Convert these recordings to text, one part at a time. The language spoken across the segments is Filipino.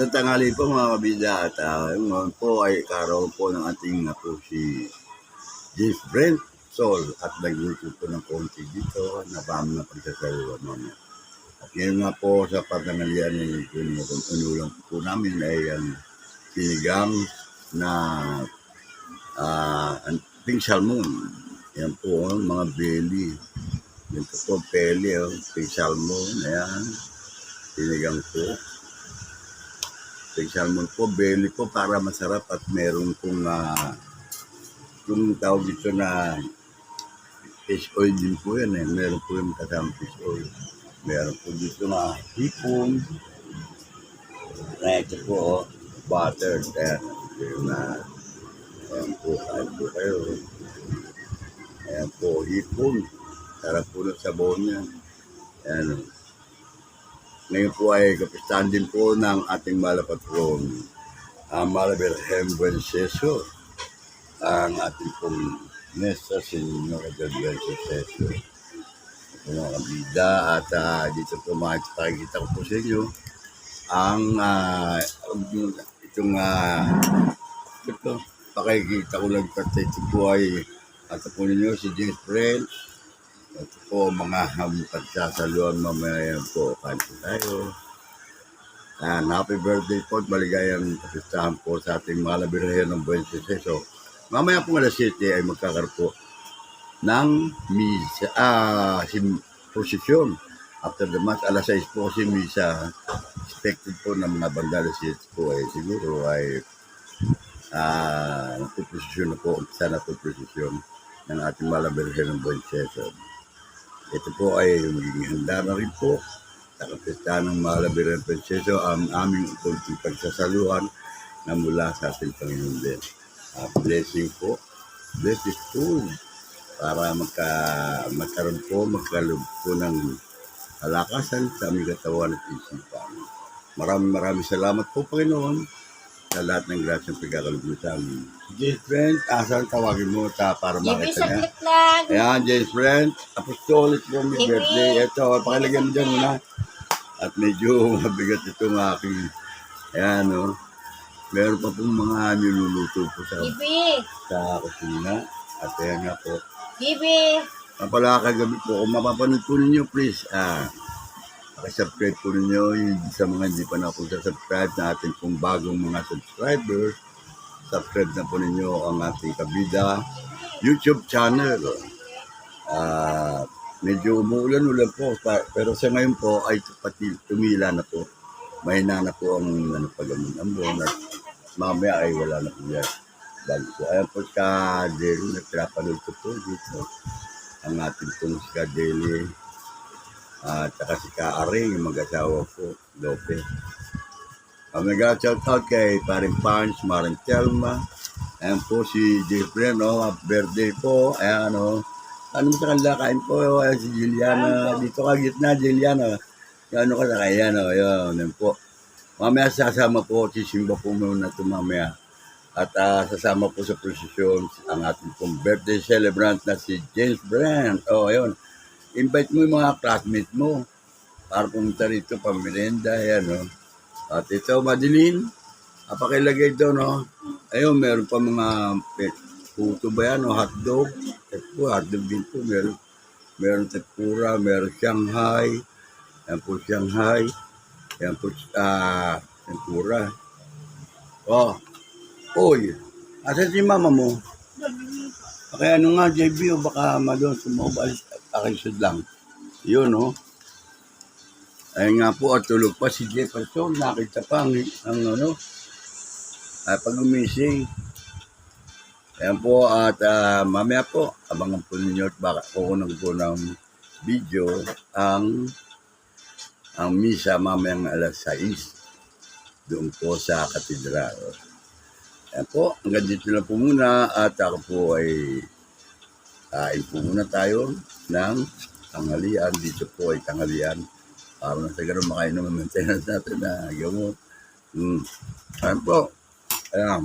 Magandang tanghali po mga kabida at ngayon po ay karoon po ng ating po si James Brent Sol at nag-YouTube po ng konti dito na paano na pagsasaluhan namin. At ngayon nga po sa patanghalian ay unulang po namin ay ang sinigang na pink salmon. Yan po mga belly. Yan po belly, pink salmon. Ayan, sinigang po. Pink salmon po, belly po para masarap at meron pong yung tawag dito na fish oil din po yan eh. Meron po yung kasama fish oil. Meron po dito na hipon. Ito po, butter. Ayan, ayan po, kain po kayo. Ayan po, hipon. Sarap po ng sabon yan. Ayan. Ngayon po ay kapistahan din po ng ating malapatron, Malaberhem Buenseso, ang ating pong Nesta Senora del Buenseso. Ito mga kabida at dito po makikita ko po sa inyo ang ito, pakikita ko lang pati ito po ay at po ninyo si James Brent. Ito po mga pagsasaluhan mamaya po. Kain po tayo. Happy birthday po at maligayang kapistahan po sa ating mga labirahan ng Buenseso. Mamaya po alas 7 ay magkakaroon po ng misa, prosesyon. After the mass, alas 6 po si misa. Expected po ng mga banda alas 7 po ay siguro ay nagpuprosesyon na po. Sana po prosesyon ng ating mga labirahan ng Buenseso. Ito po ay magiging handa na rin po sa kapistahan ng Malaberhem Buenseso ang aming konting pagsasaluhan na mula sa ating Panginoon din. Blessing po, blessed food para magkaroon po, magkaloob po ng kalakasan sa aming katawan at isipan. Maraming salamat po Panginoon sa lahat ng grasyang pagkakalugod sa amin. James Brent, asan tawagin mo para makita niya? Ayan, James Brent, apostolic po may birthday. Ito, pakilagyan mo dyan muna. At medyo mabigat itong aking, ayan o. Meron pa pong mga niluluto po sa kusina. At ayan nga po. Napala kagabi po, kung mapapanood po ninyo, please, subscribe po ninyo sa mga hindi pa na po subscribe na ating pong bagong mga subscribers. Subscribe na po ninyo ang ating kabida YouTube channel. Medyo umuulan-ulan po, pero sa ngayon po ay tumila na po. Mahina na po ang pag-ambon at mamaya ay wala na po yan. Ayan po sa daily, nagpapanood ko po dito ang ating pong sa daily. At saka si Kaaring, yung mag-asawa po, Lope. Mega shout out kay Paring Punch, Maring Telma. Ayan po si Jeffrey, birthday po. Ayan, ano mo sa kanila, kain po, ayan si Juliana. Dito ka gitna, Juliana. Ano ka sa kaya, yun po. Mamaya sasama po, sisimba po muna ito mamaya. At sasama po sa prosesyon ang ating pong birthday celebrant na si James Brent. Ayun. Invite mo yung mga classmates mo para pumunta rito, pamirenda, yan, At ito, Madeline, pakilagay doon, Ayun, meron pa mga puto ba yan, hotdog. Ito, hotdog din po, meron tempura, meron Shanghai. Yan po, Shanghai. Yan po, tempura. Oy, asan si mama mo? Kaya JB, baka doon sumobal. Akin lang. Yun, Ayun nga po, at tulog pa si Jefferson. Nakita pa ang pag umising. Ayan po, at mamaya po, abangan po ninyo at baka kukunan po ng video ang misa mamayang alas 6 doon po sa katedral. Ayan po, hanggang dito lang po muna at ako po ay kain po muna tayo ng tanghalian. Dito po ay tanghalian. Para na sa ganun makain naman maintenance natin na gamot. Ayan po. Ayan.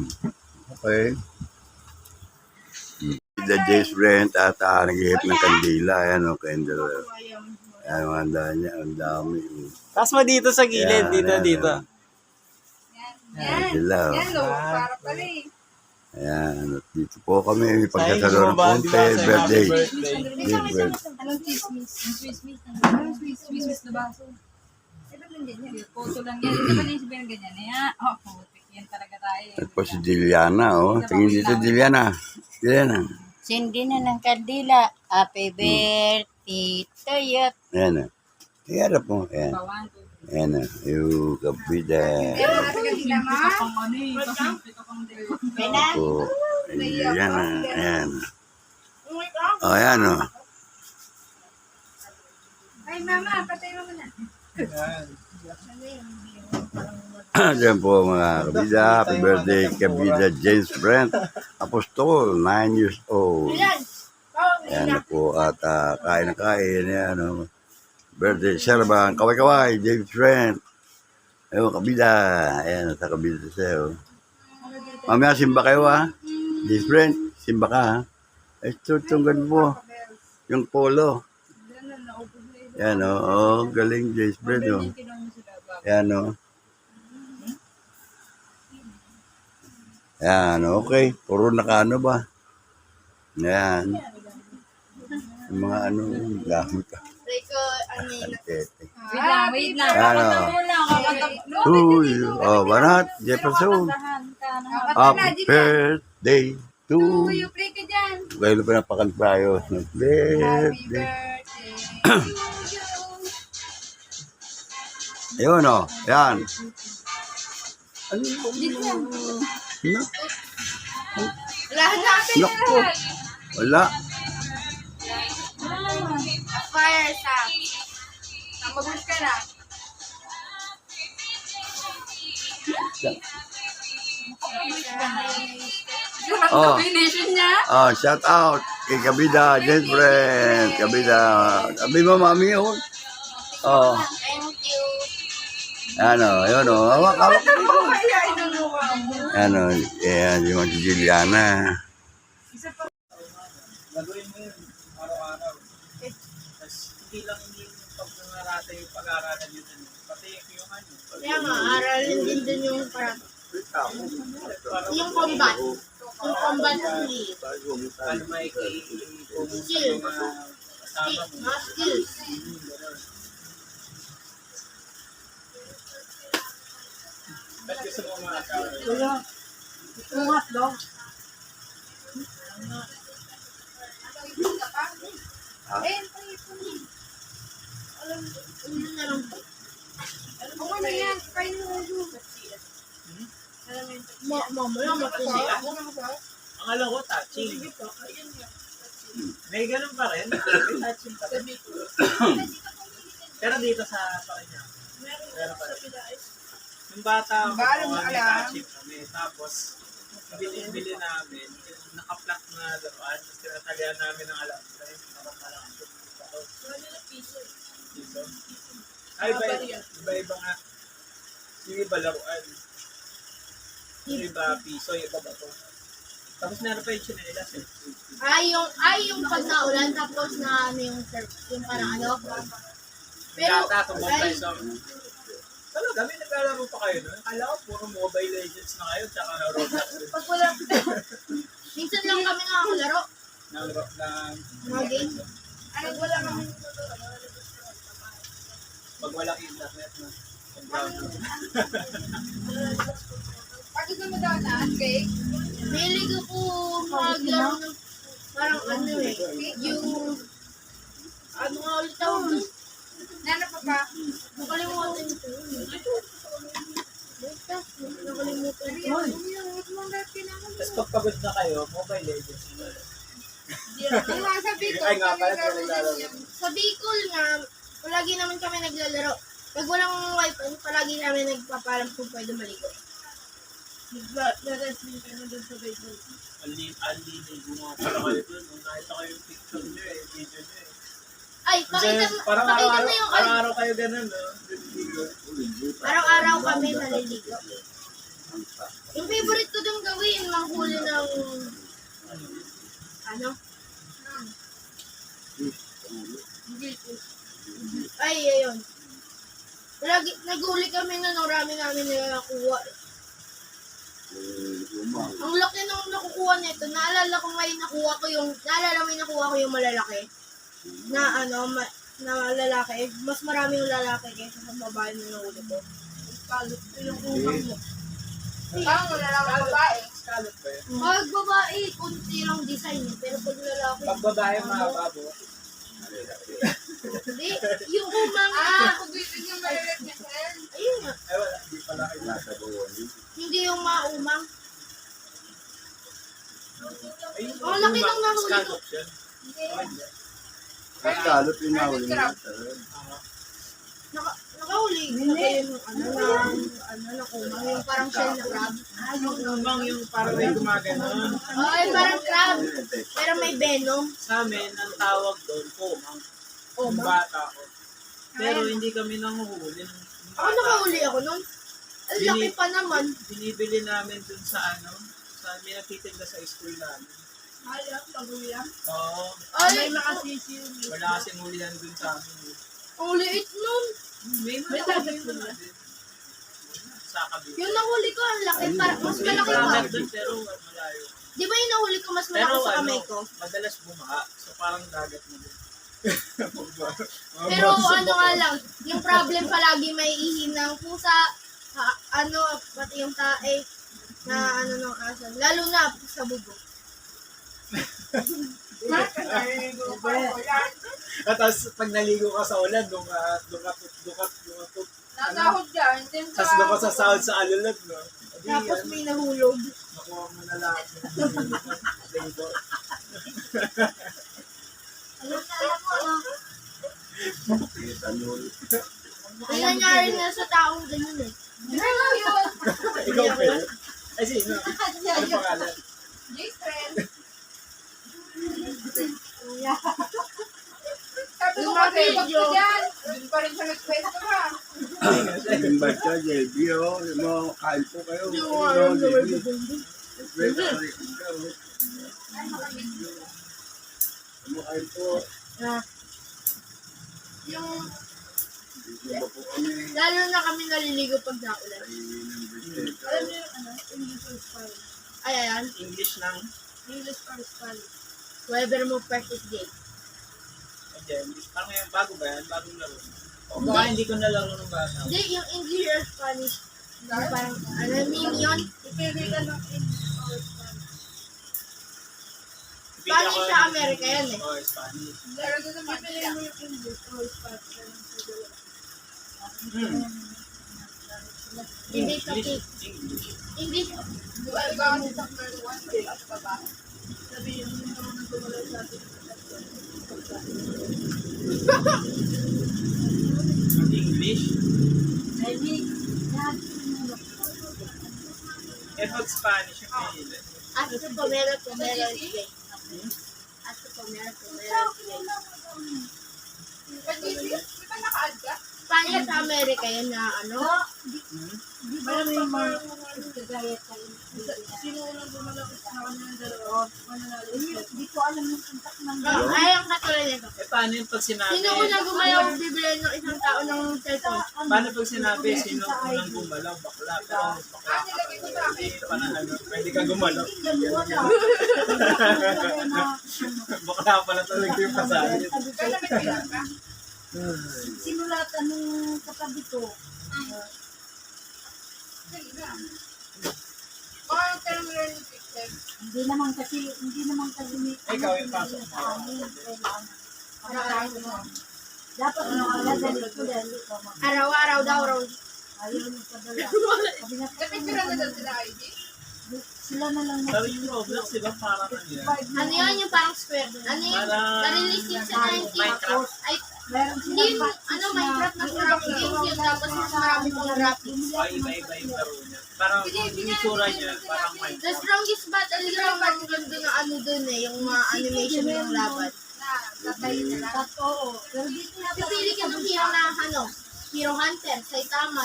Okay. The James Brent at nag-ihip ng kandila. Ayan candle. Ayan, ang handa niya. Ang dami. Tapos mo dito sa gilid. Ayan, dito. Sila. Yan, no, para pala eh. Ayan, at dito po kami, Sayang pagkasalo mo ng ba? konti, Di ba? Say birthday. happy birthday. Birthday. Anong chismis? Yung chismis na Anong chismis na baso? Eh, ba't nandiyan yan? Photo lang yan. Hindi ba naisipin ng ganyan? Oh, putik. Yan talaga tayo. At po si Diliana, oh. Tingin dito, Diliana. Diliana. Sindi na ng kandila. Happy birthday to you. Ayan, oh. Ayan po, ayan. Bawan to. Ayan, oh. Yung kabida. Po. Diliana, ayan. Oh, ayan, oh. Ay, mama, patay mo na. Diyan po mga kabida. Happy birthday, kabida James Brent. Apostol, 9 years old. Ayan na po. At kain na kain. Ayan, oh. Birthday, Sherban. Kaway-kaway, James Brent. Ayun, kabida. Ayan, sa kabida siya, oh. Mamaya, simba kayo, ha? James Brent, simba ka, ha? Ay, tutunggan mo. Yung polo. Ayan, oh. Oh, galing, James Brent, oh. Ayan, oh. Ayan, okay. Puro nakaano ba? Ayan. Yung mga ano, gamit ka. Antete. Wait lang. Ano? Uy, oh, banat, Jefferson. Happy birthday to Uy, play ka dyan. Kayo pa napakanta tayo. Happy Birthday. birthday. Ayun, oh. Ayan. Ano? No? Lahat natin Naku. Wala. Fire sa. Mabush ka na. Oh. Combination niya. Oh, shout out kay Kabida, James Brent. Kabida. Sabi mo, mami, oh. Oh. Thank you. Ano, ayun, oh. Hawak-hawak. Kaya inuluwa mo. Ano, ayan, yung si Juliana. Gagawin mo yun araw-araw. Tapos hindi lang yung pag-narata yung pag-aaralan yun. Pati yung ano. Kaya nga, aralin din dun yung parang, yung combat. Yung combat skill. Paano makikipong sa Skill. mga kasama mo. Mga skills. Ba't gusto mo mga asawa? Yung hotdog. Yun na lang po. Ano na yan? Kain mo na yun. Mamaya matindi ako. Ang alam ko, touching. May ganun pa rin. May touching pa rin. Pero dito sa kanya. Meron pa rin. Yung bata ako, may touching kami. Tapos, bili namin, naka-flat na laruan. Tapos tinatagyan namin ng alam. Piso. Ay, iba nga. Yung iba laruan. Yung iba piso, yung iba bato. Tapos meron pa yung chinelas eh. Yung pag naulan, tapos na ano yung surf, yung parang ano. Pero, Yata, tumbang peso. Talaga, may naglalaro pa kayo nun? Akala ko puro Mobile Legends na kayo, tsaka Roblox. pag wala, minsan lang kami nakakalaro. ng Mga game. Ay, wala kami. pag walang internet na. Pag gusto mo daw na, cake? Bili ko po maglaro ng parang ano eh. Yung, ano nga ulit tawag doon? Nana pa pa? Nakalimutan ito. Basta, nakalimutan ko. Tapos pag pagod na kayo, Mobile Legends. Sabi ko, Ay nga pala, naglalaro. Sa Bicol nga, palagi naman kami naglalaro. Pag walang wifi, palagi namin nagpapalam kung pwede maligo. Nag-wrestling kami doon sa Bicol. Aliligo nga pala kayo dun. Nung nakita ko yung picture nyo eh, video nyo eh. Ay, pakita Parang mo yung araw-araw kayo ganun, no? araw-araw kami naliligo. Yung favorite ko doon gawin, manghuli ng ano? Ay, ayun. Lagi, naghuli kami na marami namin nakakuha. Ang laki nung nakukuha nito. Naalala mo yung nakuha ko yung malalaki. Na ano, na lalaki. Mas marami yung lalaki kaysa sa babae na nahuli ko. Scallop ko yung umang mo. Parang wala lang ang babae. Scallop ba yun? Pag babae, kunti lang design eh. Pero pag lalaki, Pag babae, mahaba. hindi. Yung umang Kung gusto niyo malala't niya, sir. ayun nga. Ay, wala. Di pala kayo. Nasa buwan. Hindi yung maumang. Ay, Ang laki ng nahuli ko. Scallop yun. Hindi. Ay, hindi. Kalot yung nahuli niya. Nakahuli. Yung na umang. Yung parang shell na crab. Yung umang yung parang may gumagano. Ay, parang crab. Pero may venom. Sa amin, ang tawag doon, kumang. Yung bata ko. Pero hindi kami nanguhuli. Ako nakahuli ako nun. Ang laki pa naman. Binibili namin dun sa ano, sa may nagtitinda sa school namin. Ay, pagulang. Oo. Ay, Wala kasing hulihan dun sa amin. ang liit nun. May target mo na din. Sa kabila. Yung nahuli ko, ang laki. Mas May malaki pa. target dun pero malayo. Di ba yung nahuli ko mas Pero malaki sa ano, kamay ko? madalas bumaha. So parang dagat mo din. Pero ano nga lang, yung problem palagi may ihi ng pusa, pati yung tae, na ano ng aso. Lalo na sa bubog. At tapos pag naligo ka sa ulan, dukat. Natahod dyan. Then Tapos doon ka sa sahod sa alulad, no? Di, Tapos ano, may nahulog. nakuha mo na lahat. Labor. Ang nangyari na sa taong ganyan eh. Ikaw pa yun? Ay, sino? Ano pangalan? J-friend. Sabi ko kasi, wag ka dyan. Doon pa rin siya nagkwento ha. Invite ka, JB, oh. Mga kain po kayo. Kumakain po. Yung, lalo na kami naliligo pag naulan. Alam niyo yung English or Spanish? Ay, ayan. English ng English or Spanish. Whoever mo practice game. English. Parang ngayon, bago ba yan? Bagong laro. O baka hindi ko nalaro ng bata. Hindi, yung English or Spanish. Yung parang, meme yun. Ipili ka ng English or Spanish. Spanish sa Amerika yan eh. Oo, Spanish. Laro doon naman Ipili siya. mo yung English or Spanish. Hindi sa cake. English. English. Dual ba ang number 1? Wala pa ba? Sabi yung mga gumalaw sa atin. English? Eh, pag Spanish yung pinili. Hasta pomero es gay. Hasta pomero es gay. Pati, di ba naka-add ka? Spanish sa Amerika yan na ano? Alam mo yung mga Sino unang gumalapit sa kanya ng dalawa? Hindi ko alam yung kontak ng dalawa. Ay, ang katulad nito. Eh, paano yung pag sinabi? Sino unang gumalaw bibili ng isang tao ng cellphone? Paano pag sinabi, sino unang gumalaw? Bakla. Pero bakla ka nilagay ko sa akin. ano, pwede ka gumalaw. Bakla pala talaga yung pasahin. Kaya may kailan ka? Sinulatan nung katabi ko. Sige na. Baka nagkaroon mo rin yung picture. Hindi naman kasi may Ikaw yung pasok mo. sa amin. Kailangan. Dapat nakalagay ko dahil ito. Araw-araw daw raw. Ayaw nyo padala. Sabi na Napicture na doon sila ID? sila na lang Pero yung Roblox, di ba parang ano yan? Ano yun yung parang square? Ano yun? Parang Na-release yun sa 90. Minecraft. Ay, meron hindi yung, Minecraft na graphic games yun. Tapos mas marami pong graphics. Ay, iba-iba yung laro niya. Parang yung itsura niya, parang The Minecraft. strongest battle lang ang ganda na ano dun eh. Yung mga animation ng laban. Tatayin nila. Oo. Pero dito na Pipili ka ng hero na ano, Hero Hunter, Saitama,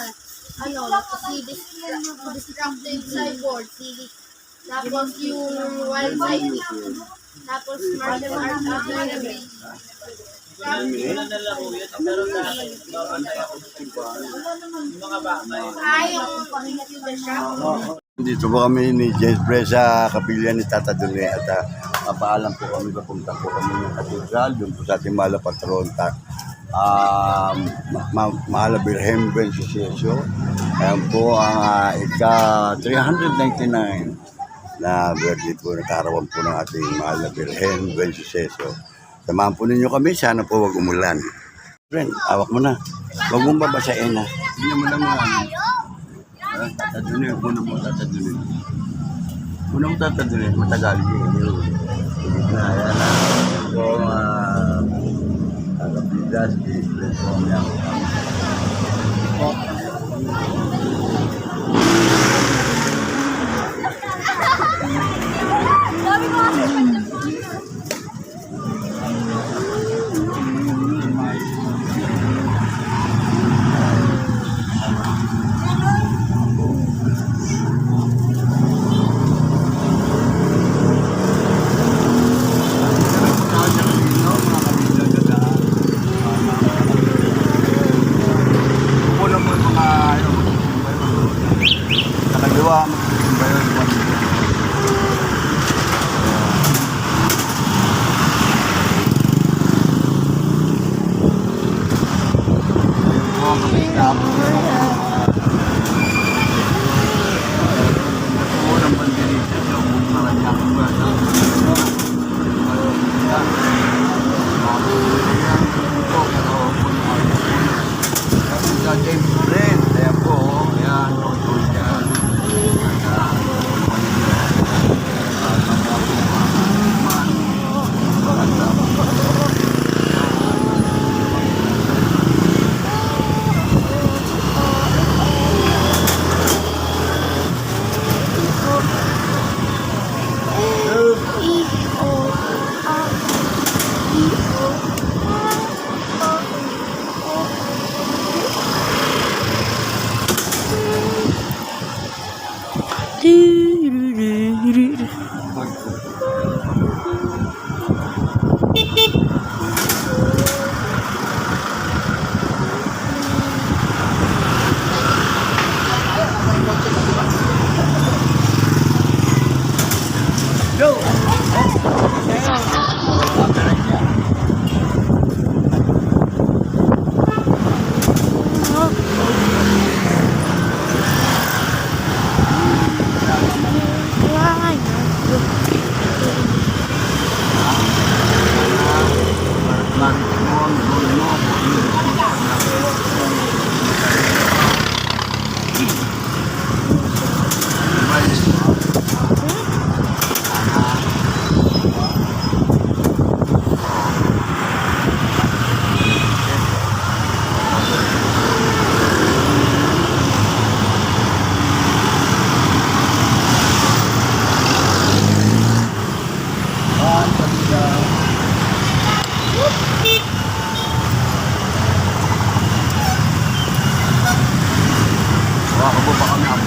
ano, si Destructive Cyborg, si tapos yung Wild Psychic, tapos Martial Arts Academy. Hindi ko na nalaro yun. Pero dati, babantay ako ng wala naman. yung mga bata yun. Ay, yung Dito po kami ni James Bre sa kapilya ni Tata Dune at papaalam po kami, papunta po kami ng katedral, doon po sa ating mahal na patron, Mahal na Birhen Bencosio. Ayan po ang ika-399 na birthday po, nakarawan po ng ating mahal na Birhen Bencosio. Samahan po ninyo kami, sana po wag umulan. Friend, awak mo na. Huwag mong babasain ha. Hindi mo lang mga tatadunin, muna mo tatadunin. Muna mo tatadunin, matagal yun. Hindi na, yan na. So, kapidas, i-split po niya. Nakagawa mo ba yun? James Brent, ayan po, ayan, tungkol dyan. Wakabo pa kami ako.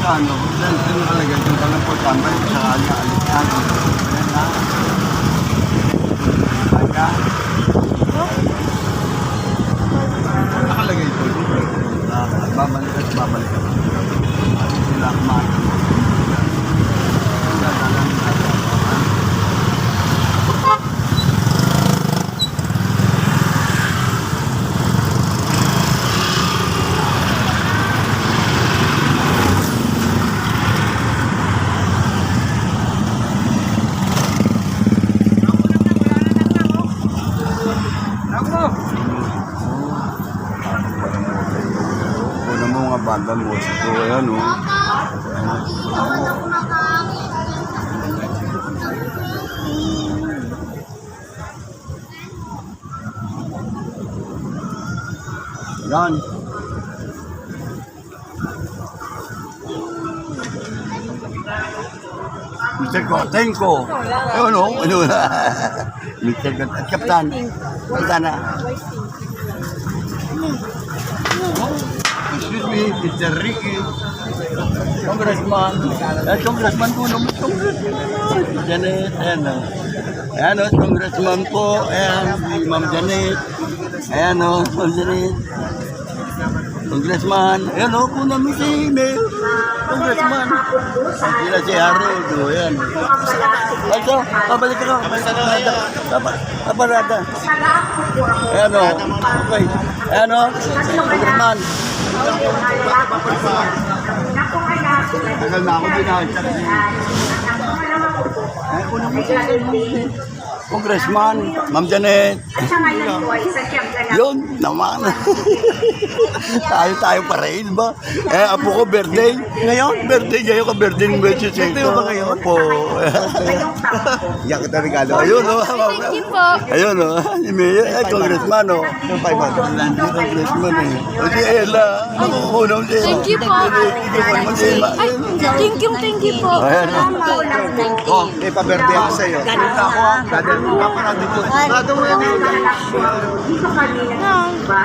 Ano, dahil ito nakalagay yung palang po tambay sa kanya alitan. Ayan na. Aga. Nakalagay ito. Babalik at babalik. At sila kumain. Ayan, oh. Hindi naman ako makakita. Yan. Mr. Kotenko. Ayun, oh. Ano na? Mr. Kotenko. Kapitan. Kapitan na. Excuse me, Mr. Ricky. Congressman. Congressman po naman. Congressman. Janet. Ayan, oh. Ayan, oh. Congressman po. Ayan, si Ma'am Janet. Ayan, oh. Ma'am Janet. Congressman. Ayan, oh. Kung namin si Mayor. Congressman. Sila si Harold. Oh, ayan. Ay, so, pabalik ako. Paparada. Ayan, oh. Okay. Ayan, oh. Congressman. Tagal na ako binahagsak niya. Ay, naman siya. Congressman, Ma'am Janet. Yun, naman. Tayo pa rin ba? Apo ko, birthday. Ngayon, birthday kayo ka, birthday ng Wednesday. Birthday ba ngayon? Opo. Yan kita regalo. Ayun, o. Thank you po. Ayun, o. Si Mayor, Congressman, o. Yung 500. Congressman, eh. O si Ella. Makukunaw siya. Thank you po. Ay, thank you po. Ayan, o. Oh, May pa-birthday ako sa'yo. Ganun ako. Paparado ko. Paparado mo yan. Dito kami nagsisimba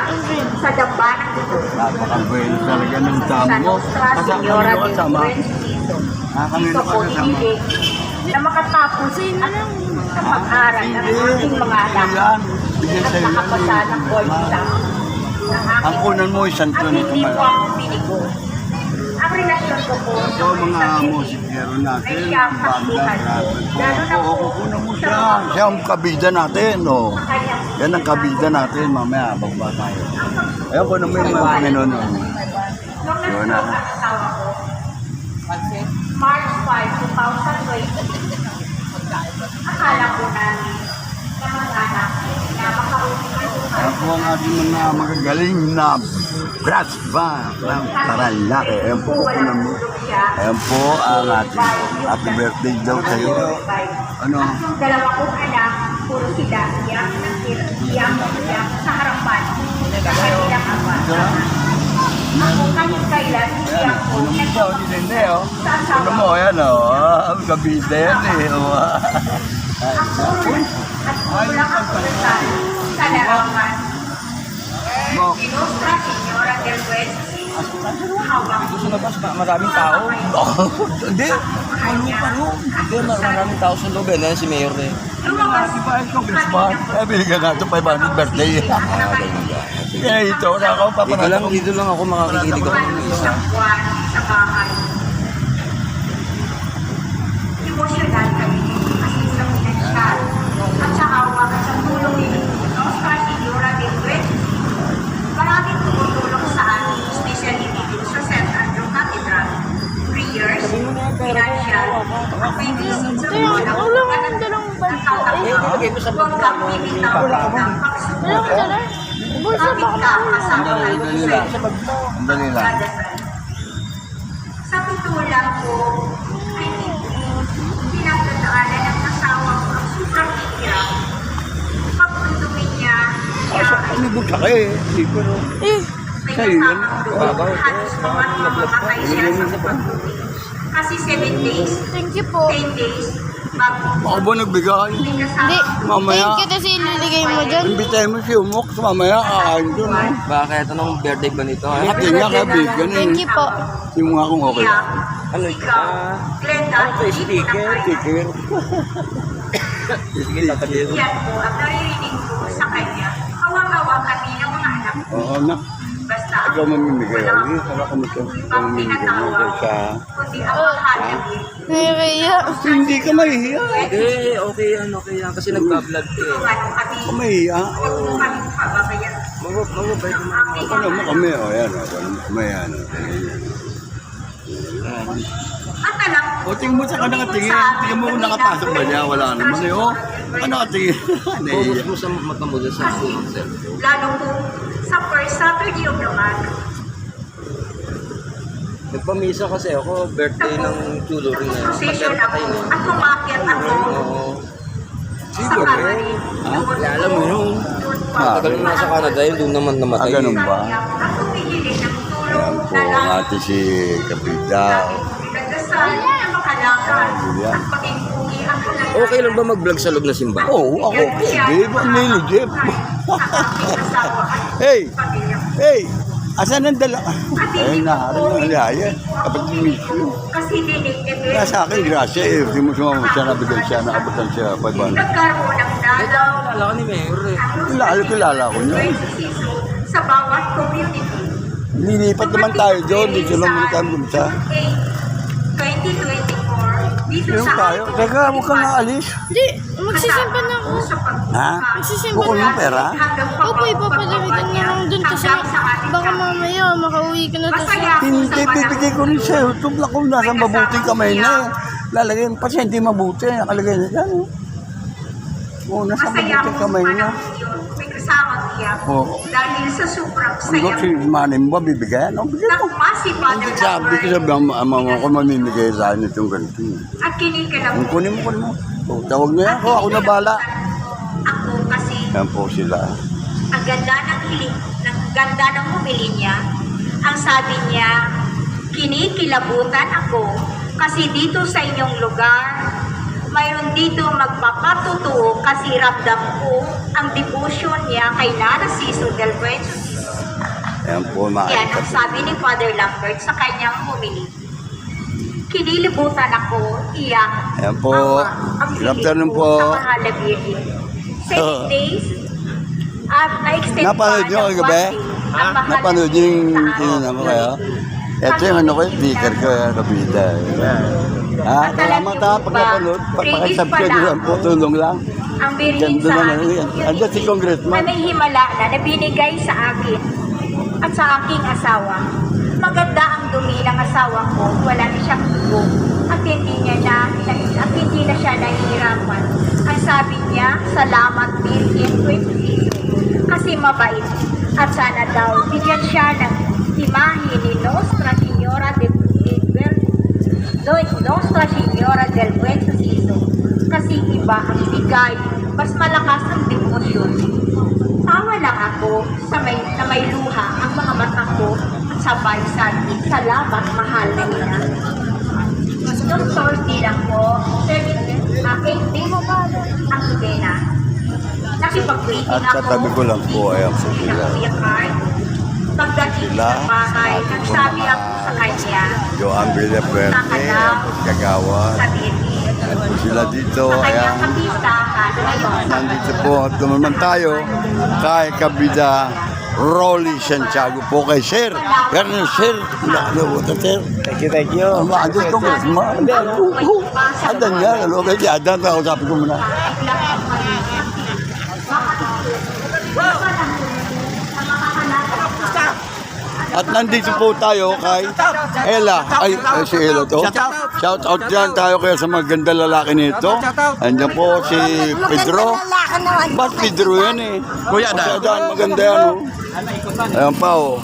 sa dambana dito. Napaka-bueno talaga ng Sa damo mo. Nostra Kasama Señora mo de kasama. Buenito. Kanino Ito ka po kasama? hindi na makatapos at sa pag-aral ng aking mga anak Yan. Bigyan at sa'yo yan. nakapasa ng board exam. Ang kunan mo, isang At tuwan ito hindi po malaki. ako pinigo. Ang relasyon ko po Ito mga musikero natin, banda, lalo na oo, po kukunan mo siya. Siya ang kabida natin, no. sa kanyang Yan ang kabida natin, mamaya, bababa tayo. Ayun ko naman yung mga pinono. nung Yun na. nagsuot ang asawa ko, March 5, 2020, akala ko namin na mag-anak na makausap Ayan po ang ating mga magagaling na brass band ng Paranaque. Ayan po, kukunan mo. Ayan po ang ating happy birthday daw sa'yo. Ano? At yung dalawa kong anak, puro sila, iyak sa harapan ng kanilang ama. Ako kahit kailan, hindi ako Ano mo daw, hindi, oh. sa Ano asawa mo, ayan, oh. Ang kabida yan, eh. Oh. at kulang ang pagkasal sa larangan. Mo. Nostra Señora del Oeste, hawak Sa labas, maraming tao. Hindi. Hindi, maraming tao sa loob. Yan si Mayor eh. lumabas Di ba yung congressman? Binigyan natin 500 birthday. Kaya ito, wala ako papanalo. Dito lang ako makakikinig ako ng isa. isang buwan sa bahay. Emosyonal kami kasi sa pinansyal at sa hawak at sa tulong ni Nostra Señora del Oeste. Maraming tumutulong sa amin, especially dito sa St. Andrew Cathedral. Prayers, financial, at may visit sa mga huwag kang bibitaw ng pagsuporta. Kapit ka kasama kayo sa Sandali lang. pagdadasal. Sa pitulang ko, ay pinagdadaanan ng asawa ko ang sobrang hirap. Pagdudumi niya, siya ay Inibog ka kayo eh. Hindi ko no. may kasamang doon. Halos mamamatay siya sa pagdudumi. Kasi 7 days, Thank you po. 10 days, bago Ako ba nagbigay? may Hindi. kasama. Mamaya. Thank you kasi iniligay mo dyan. Imbitahin mo si Umok. Mamaya kakain doon. Eh. Bakit? Anong birthday ba nito? Happy nga kaibigan eh. Thank you po. Yung mga kung okay. Iyak, Ano? ikaw, Glenda, hindi na kayo. Sticker. Sige, tatagin. Yan po ang naririnig ko sa kanya. Hawak-hawak kami ng mga anak ko. Oo na. Basta Ikaw mamimigay. wala Hindi, saka kami ito. Ikaw ang mamimigay. tinatawag, Sa... kundi ang mahalagin. Naiya. Hindi ka mahihiya. Eh, okay yan, okay yan. Kasi nagpa-vlog eh. Tulungan mo kami. Ka mahihiya. Huwag mo kami pababayaan. Mababait naman. Ang Ano mo kami? O yan. May ano. At alam ko, O tingin mo sa kanang tingin. Tingin mo kung nakapasok ba niya. Wala naman eh. O. Ano ka tingin? Focus mo sa mata mo dyan sa kasi cellphone. lalo po sa first Saturday of the month, Nagpamisa kasi ako, birthday ng chulo rin na yun. Posisyon ako at umakyat ako sa kamarin. Alam mo yun, tagal na nasa Canada yun, doon naman namatay. Ganun ba? At humihiling ng tulong Yan po na ang lang. ate si Kapita. Nagdasal na makalakad Julia. at paging uwi ang kalagayan. Okay lang ba mag-vlog sa loob ng simbahan? Oo, ako pwede. Ang niligip. Sa aking asawa at Hey! pamilya. Hey! Asan ang dala? Ay, naharap ng aliyaya. Kapag miss you. Kasi dinigdibin. Kaya sa akin, grasya eh. Hindi mo sumama siya, nabigyan siya, nakabutan siya. 500. Nagkaroon ng dalaw Wala ko ni Mayor eh. Kilala ko niya. sa bawat community. Lilipat naman tayo doon. Dito lang muna tayo gumsa. 2024, dito Yung sa tayo. Teka, huwag kang naalis. Hindi, magsisimpan na ako. Ha? Magsisimpan Bukod na yung pera? Opo, ipapalamitan na lang dun kasi baka mamaya makauwi ka na to sa... Hindi, bibigay ko rin sa'yo. Tubla ko nasa mabuting kamay na eh. Lalagay yung pasyente mabuti. Nakalagay na dyan. Oo, nasa mabuting kamay na. May kasamang iyak. Oo. Dahil sa sobrang Ang saya si manin mo, bibigyan. Ang bigyan ng mo. masi Hindi sabi ko sa mama ko, mamimigay sa akin itong ganito. at kinikilabutan Ang kunin mo. O, tawag niya ako na bala. ako kasi Yan po sila. ang ganda ng hiling, ng ganda ng humili niya. Ang sabi niya, kinikilabutan ako kasi dito sa inyong lugar, mayroon dito magpapatutuo kasi ramdam ko ang devotion niya kay Narciso del Buenos. Yan po, Yan ang makikita. sabi ni Father Lambert sa kanyang humili. Kinilibutan ako, iyak. Yan po. Ang Good afternoon po. Sa Mahala Beauty. 7 days at na-extend Napanood niyo kagabi? Napanood niyo yung tinanong ko kayo? Ito yung ano ko, speaker ko, Kapita. Ha? Salamat ha, pag napanood, pakisubscribe nyo lang po, tulong lang. Ang birhin Ganda sa na yan. Andyan si na Congressman. may himala na binigay sa akin at sa aking asawa. Maganda ang dumi ng asawa ko, wala na siyang dugo at hindi na siya nahihirapan. Ang sabi niya, salamat Birhen kasi mabait at sana daw bigyan siya ng imahe ni Nostra Señora del Buen Suceso kasi iba ang bigay, mas malakas ang devotion. Tawa lang ako na may luha ang mga mata ko at sabay sabi, salamat mahal na ina. Nung Thursday lang po, 8 days ang Lugena. Nakipag-waiting At ako. katabi ko lang po, ayan po sila. Kuya Card. Pagdating Sila, sa bahay, nagsabi ako sa kanya, Joan Villaperte, Kagawa. sabihin, Sila dito, sa kanyang ayan. kapistahan ngayon. Nandito po, at naman tayo kay Kabida Rolly Santiago po kay Sir. Ganun, Sir. Nakalimutan, Sir. Thank you. Ang mga andun Congressman. Adan nga, ano kaya di Adan, kausapin ko muna. At nandito po tayo kay Ella. Ay, si Ella to. Shout out yan tayo kaya sa maganda lalaki nito. Andiyan po si Pedro. Ba't Pedro yan eh? Kuya Dan. Maganda yan oh. Ayan pa oh.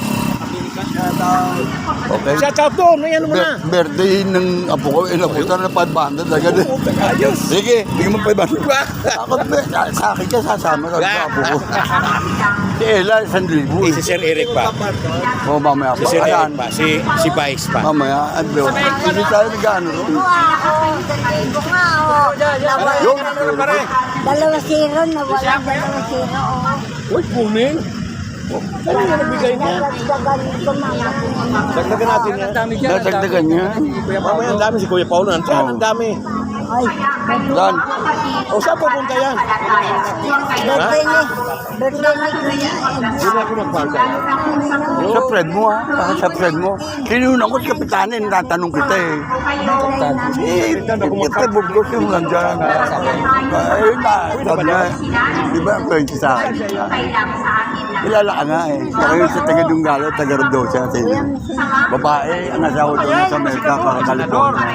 Okay. Shout out doon, may ano mo na. Birthday ng apo ko, inabutan na 500 agad eh. Ayos. Sige, bigyan mo 500. Ako, sa akin ka sasama sa apo ko. Si Ella, 1,000. Si Sir Eric pa. O mamaya pa. Si Sir Ayan. Eric pa. Si Vice pa. Mamaya, ano. Hindi tayo nag-ano ron. Yung, Dalawa zero, nawala dalawa zero. Uy, kunin. Ano nga nabigay niya? Dagdagan natin yan. Ang dami dyan. dadagdagan niya. Mamaya ang dami si Kuya Paulo. Nandiyan, ang dami. Dan, O saan pupunta yan? Birthday ni Kuya. Hindi na ako magpagka. sa friend mo ha. Sa friend mo. Kinunan ko si Kapitanin, tatanong kita eh. Kita Burgos yung nandyan. Ayun na, sabi na. Di ba ang 20 sa akin? Kailang sa akin. Kilala ka nga eh. Saka yung sa taga Dunggalo, taga Rodosa. Babae, ang asawa doon sa Amerika, para California.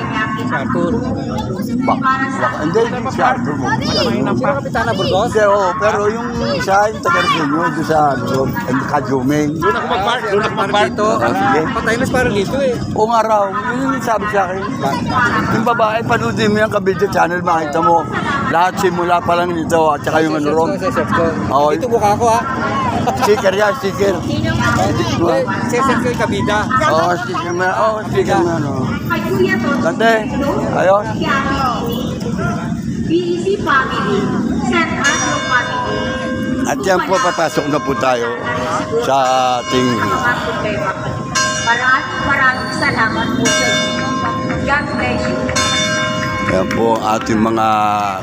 Hindi, si Arthur mo. Kapitana Burgos? Hindi, oo. Pero yung isa, yung taga Rizino, doon sa Kajumeng. Doon ako mag-park dito. Sige. Patay na parang dito eh. Oo nga raw, yun yung sabi sa akin. Yung babae, panoodin mo yung kabidyo channel, makita mo. Lahat simula pa lang dito, at saka yung ano ron. Oo, Ito mukha ko ha. sticker yan, sticker. Session ko yung kabida. Oo, sticker mo yan. Oo, sticker mo yan. Tante, ayos. BEC family, St. Andrew family. At yan po, papasok na po tayo sa ating... Maraming salamat po sa inyo. God bless you. Yan po ang ating mga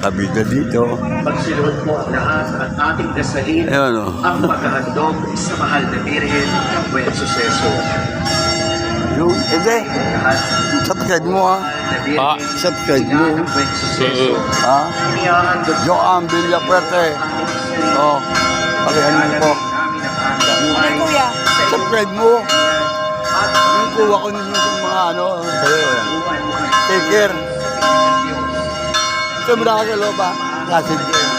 kabida dito. Pagsiluhod po ang lahat at ating dasalin Ayun o. ang pagkahandog sa mahal na Birhen ng Buen Suceso. Yung, hindi. Lahat Subscribe mo ha. na Birhen Subscribe mo. ng Buen Suceso. Ha? Inihahandog Joan Villapuerte. Oh, pakihan mo po. namin ang aming buhay sa Subscribe mo. Yung kuha ko ninyo yung mga ano. Sa'yo yan. Take care. Ito mo na ka sa loob ha. Classic game.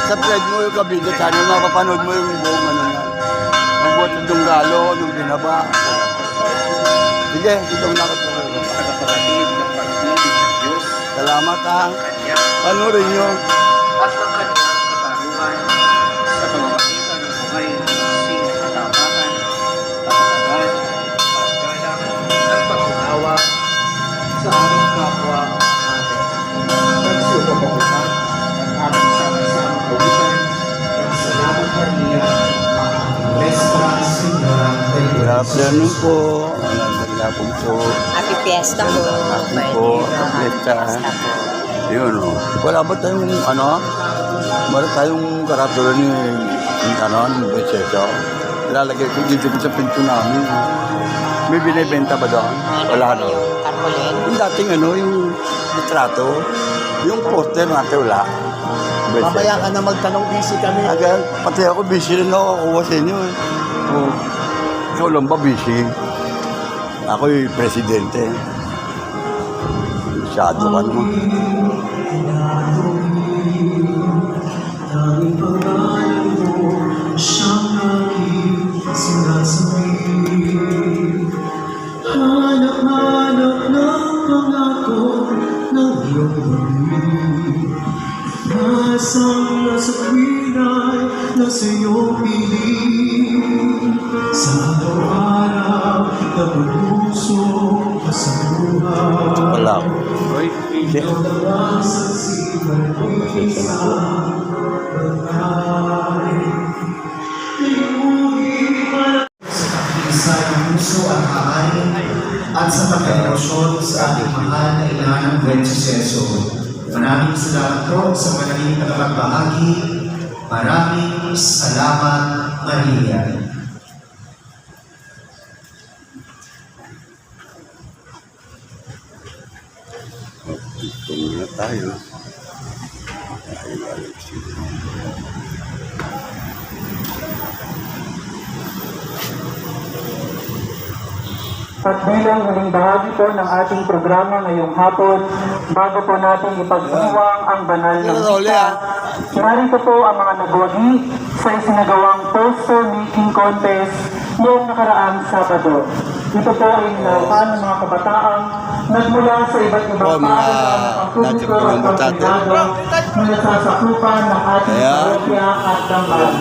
Subscribe mo yung kabida channel. Mapapanood mo yung buong ano yan. Magbuhat ng Dunggalo, nung binaba. Sige, dito mo na ako sa loob. pagkakaparatid ng pag-ibig ng Diyos Salamat ha. kanyang Panurin nyo. at ng kanyang katarungan sa pamamagitan ng buhay ng ising katapatan, katatagan, paggalang, at pag-unawa sa aming kapwa natin. Pagsubabakutan ng aming sama-sama kawitan ng salamat Maria, Nuestra Señora del Good afternoon po. Magandang hapon po. Happy Fiesta po. Happy po. Fiesta. Yun o. Wala ba tayong ano? Wala tayong karatula ni ano, ni Becheso. Ilalagay ko dito sa pinto namin. May binibenta ba doon? Wala no. Yung dating ano, yung litrato, yung poster natin wala. Mamaya ka na magtanong, busy kami. Agad, pati ako busy rin ako kukuha sa inyo eh. Oh. Ikaw lang ba busy? Ako yung presidente. Masyado ka naman. Hanap-hanap ng pangako ng iyong pag-ibig. Nasa kwinay na sa iyong piling. Sa araw-araw na pag-uso sa buhay. Wala ako. Ikaw lang sa sigaw-isa bagay. Sa puso at kahain at sa pagkakarosyon sa ating mahal na ina ng Buen Suceso. Maraming salamat po sa manaling pagkapagbahagi. Maraming salamat, Maria. Ito muna tayo. At bilang huling bahagi po ng ating programa ngayong hapon, bago po natin ipagdiwang ang banal na misa, narito po ang mga nagwagi sa isinagawang poster making contest noong nakaraang Sabado. Ito po ay nilauhan ng mga kabataang nagmula sa iba't ibang paaralan ng publiko at kontinado na nasasakupan ng ating parokya at dambahan.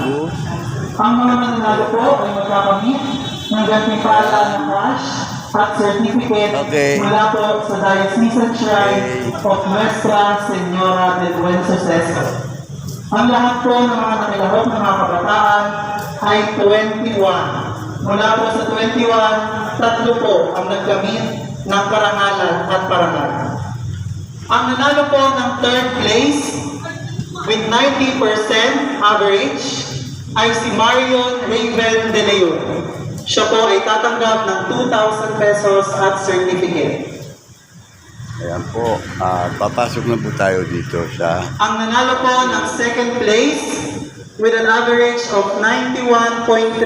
Ang mga nananalo po ay magkakamit ng gantimpala na cash at certificate mula po sa Diocesan Shrine of Nuestra Señora del Buen Suceso. Ang lahat po ng mga nakilahok ng mga kabataan ay 21. Mula po sa 21, 3 po ang nagkamit ng karangalan at parangal. Ang nanalo po ng 3rd place with 90% average ay si Marion Raven De Leon. Siya po ay tatanggap ng 2,000 pesos at certificate. Ayan po, papasok na po tayo dito sa... Ang nanalo po ng 2nd place with an average of 91.3%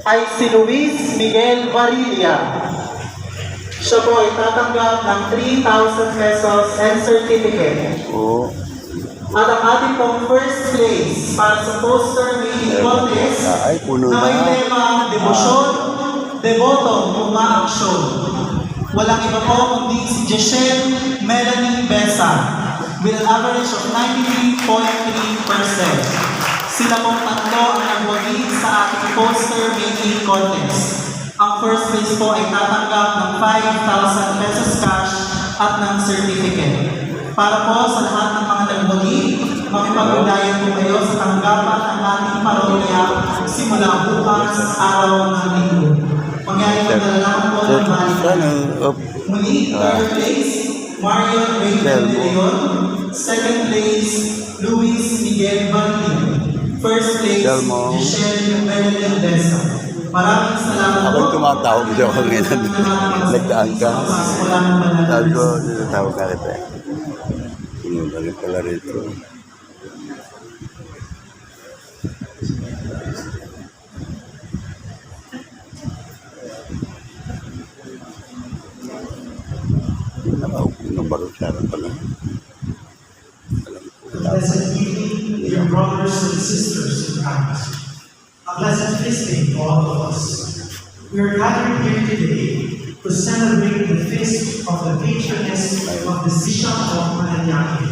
ay si Luis Miguel Varilla. Siya po ay tatanggap ng 3,000 pesos and certificate. Oo. At ang ating pong first place para sa poster making contest Ay, puno na may na. tema Debosyon, Deboto, Umaaksyon. Walang iba po kundi si Jeshel Melanie Besa with an average of 93.3%. Sila pong tatlo ang nagwagi sa ating poster making contest. Ang first place po ay tatanggap ng 5,000 pesos cash at ng certificate. Para po sa lahat ng mga nagwagi, makipag-ugnayan po kayo sa tanggapan ng ating parolya simula bukas araw ng linggo. Mangyari po na lang po ng balikan. Muli, third place, Marion Rachel De Leon. Second place, Luis Miguel Varilla. First place, Giselle Melanie Besa. Maraming salamat po. Ako tumatawag siya ako ngayon. Nagdaan ka. Sabi ko, tinatawag ka kita. Pinunta rin pala rito. Nakaupo ng barusara pala. Blessed evening, dear brothers and sisters in Christ. A blessed feasting to all of us. We are gathered here today to celebrate the feast of the patroness of the Bishop of Mananyaki,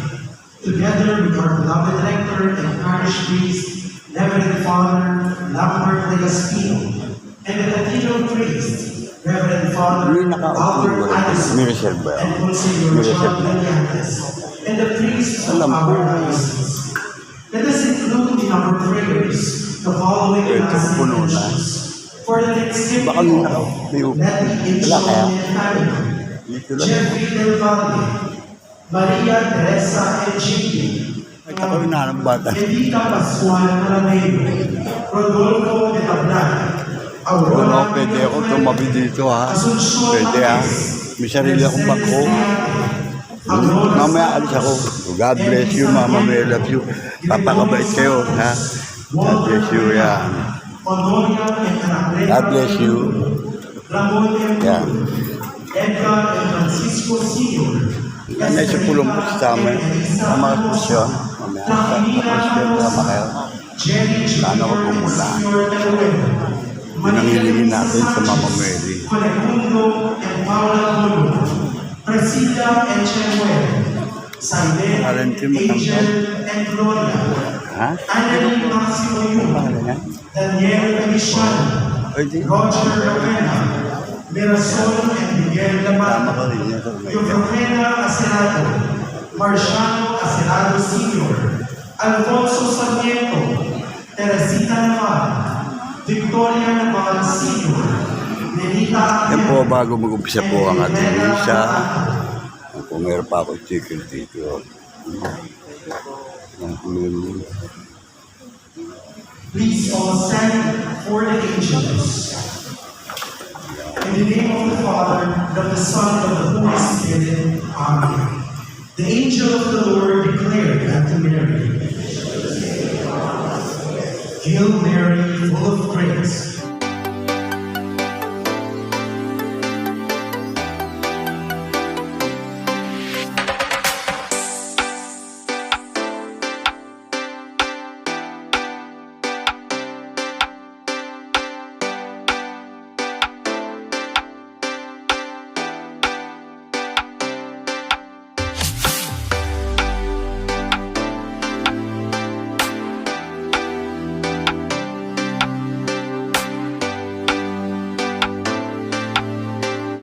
together with our beloved rector and parish priest, Reverend Father Lambert Legastino, and the cathedral priest, Reverend Father Albert Addison, and Monsignor John Laniantes, and the priests of our diocese. Let us include in our prayers the following nations. For the Thanksgiving of Letty H. family, Jeffrey Del Valle, Maria Teresa Echipi, Evita Pascual Maranero, Rodolfo de Tablan, Aurora, Pwede ako tumabi dito ha. Pwede ha. May sarili akong bako. Mamaya alis ako. God bless you, Mama. I love you. Papakabait kayo ha. God bless you yan. God bless you. Yan. Edgar and Francisco Sr. Yan ay sa pulong po sa amin. Ang mga kusyon. Mamaya sa kusyon na kayo. Sana ko pumula. Pinangilingin natin sa Mama Mary. Conecundo and Paula Colo, Presida and Chenuel, Saiden, Angel and Gloria, Annalyn Maximo Yuma, Daniel Feliciano, Roger Ravena, Mirasol and Miguel Lamar, Eufrofena Acerado, Marciano Acerado Sr., Alfonso Sarmiento, Teresita Naval, Victoria Naval Sr., Nenita Yan po, bago mag-umpisa po ang ating misa. Kung meron pa ako chicken dito. Please all stand for the angels. In the name of the Father, and of the Son, and of the Holy Spirit. Amen. The angel of the Lord declared unto Mary, Hail Mary, full of grace,